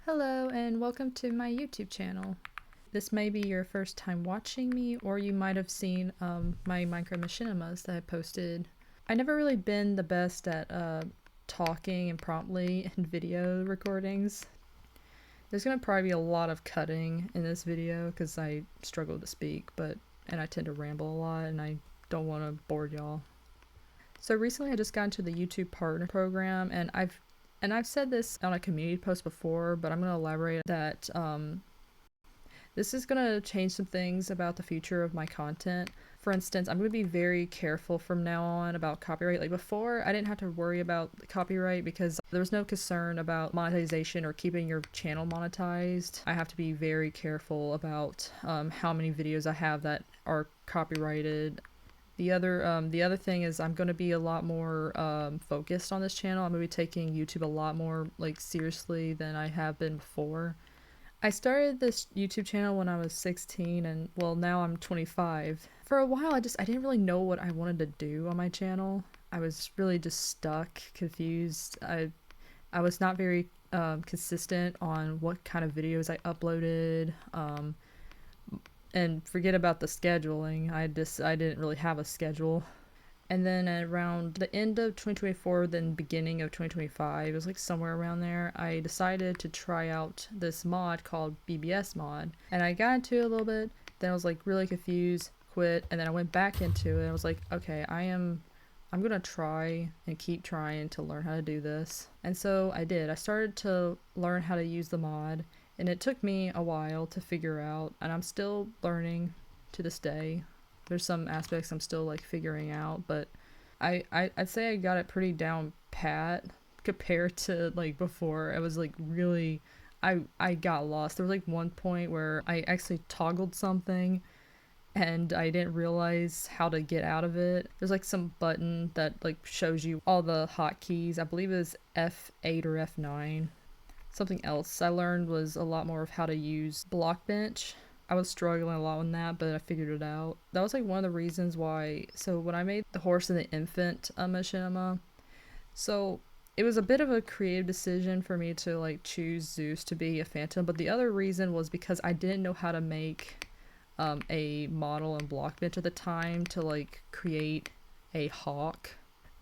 Hello and welcome to my YouTube channel. This may be your first time watching me, or you might have seen my Minecraft machinimas that I posted. I never really been the best at talking and promptly in video recordings. There's gonna probably be a lot of cutting in this video because I struggle to speak, and I tend to ramble a lot and I don't want to bore y'all. So recently I just got into the YouTube partner program, and I've said this on a community post before, but I'm going to elaborate that this is going to change some things about the future of my content. For instance, I'm going to be very careful from now on about copyright. Like before, I didn't have to worry about copyright because there was no concern about monetization or keeping your channel monetized. I have to be very careful about how many videos I have that are copyrighted. The other thing is I'm going to be a lot more focused on this channel. I'm going to be taking YouTube a lot more seriously than I have been before. I started this YouTube channel when I was 16 and well now I'm 25. For a while I didn't really know what I wanted to do on my channel. I was really just stuck, confused. I was not very consistent on what kind of videos I uploaded. And forget about the scheduling. I didn't really have a schedule. And then around the end of 2024, then beginning of 2025, it was like somewhere around there, I decided to try out this mod called BBS mod. And I got into it a little bit, then I was like really confused, quit, and then I went back into it and I was like, okay, I'm gonna try and keep trying to learn how to do this. And so I did. I started to learn how to use the mod. And it took me a while to figure out, and I'm still learning to this day. There's some aspects I'm still like figuring out, but I'd say I got it pretty down pat compared to like before. I was like really, I got lost. There was like one point where I actually toggled something and I didn't realize how to get out of it. There's like some button that like shows you all the hotkeys. I believe it was F8 or F9. Something else I learned was a lot more of how to use Blockbench. I was struggling a lot with that, but I figured it out. That was like one of the reasons why. So when I made the horse and the infant machinima, so it was a bit of a creative decision for me to like choose Zeus to be a phantom, but the other reason was because I didn't know how to make a model in Blockbench at the time to like create a hawk.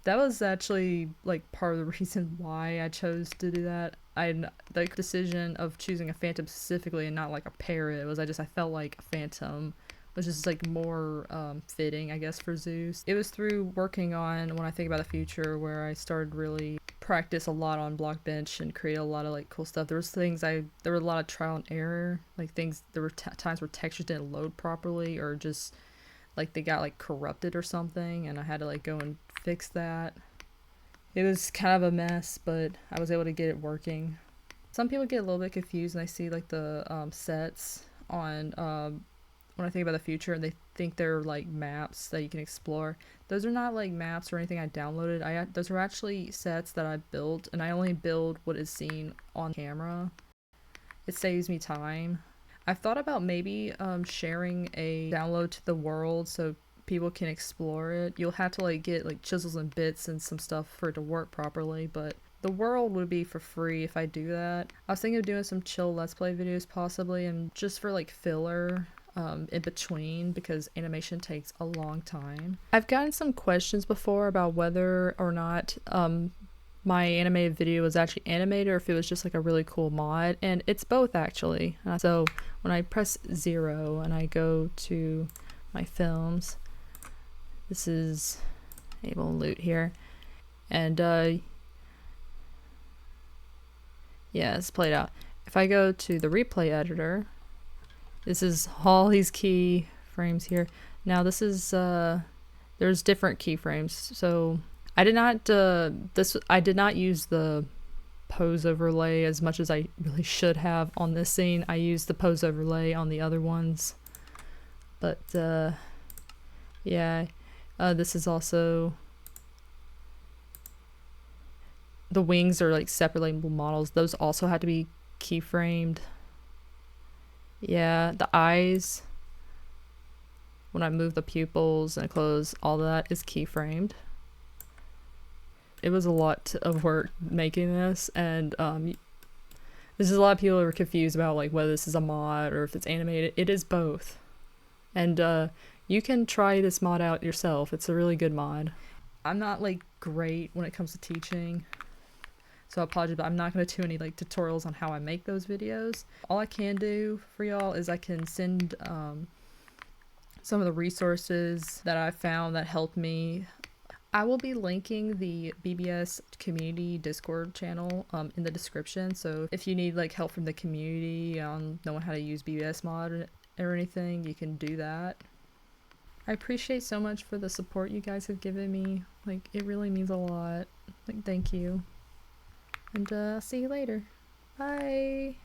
That was actually like part of the reason why I chose to do that. The decision of choosing a phantom specifically and not like a parrot was I felt like a phantom was just like more fitting, I guess, for Zeus. It was through working on When I Think About the Future where I started really practice a lot on Blockbench and create a lot of like cool stuff. There were a lot of trial and error, like things. There were times where textures didn't load properly or just like they got like corrupted or something, and I had to like go and fix that. It was kind of a mess, but I was able to get it working. Some people get a little bit confused and they see like the sets on When I Think About the Future, and they think they're like maps that you can explore. Those are not like maps or anything I downloaded. Those are actually sets that I built, and I only build what is seen on camera. It saves me time. I've thought about maybe sharing a download to the world so people can explore it. You'll have to like get like chisels and bits and some stuff for it to work properly, but the world would be for free if I do that. I was thinking of doing some chill let's play videos possibly, and just for like filler in between because animation takes a long time. I've gotten some questions before about whether or not my animated video was actually animated or if it was just like a really cool mod, and it's both actually. So when I press 0 and I go to my films, this is able loot here, and yeah, it's played out. If I go to the replay editor, this is all these key frames here. Now this is there's different keyframes. So I did not use the pose overlay as much as I really should have on this scene. I used the pose overlay on the other ones, but yeah. This is also, the wings are like separate labeled models. Those also had to be keyframed. Yeah, the eyes, when I move the pupils and close, all that is keyframed. It was a lot of work making this, and This is a lot of people are confused about like whether this is a mod or if it's animated. It is both. And you can try this mod out yourself. It's a really good mod. I'm not like great when it comes to teaching, so I apologize, but I'm not going to do any like tutorials on how I make those videos. All I can do for y'all is I can send some of the resources that I found that helped me. I will be linking the BBS community Discord channel in the description, so if you need like help from the community on knowing how to use BBS mod or anything, you can do that. I appreciate so much for the support you guys have given me. Like, it really means a lot. Like, thank you. And I'll see you later. Bye!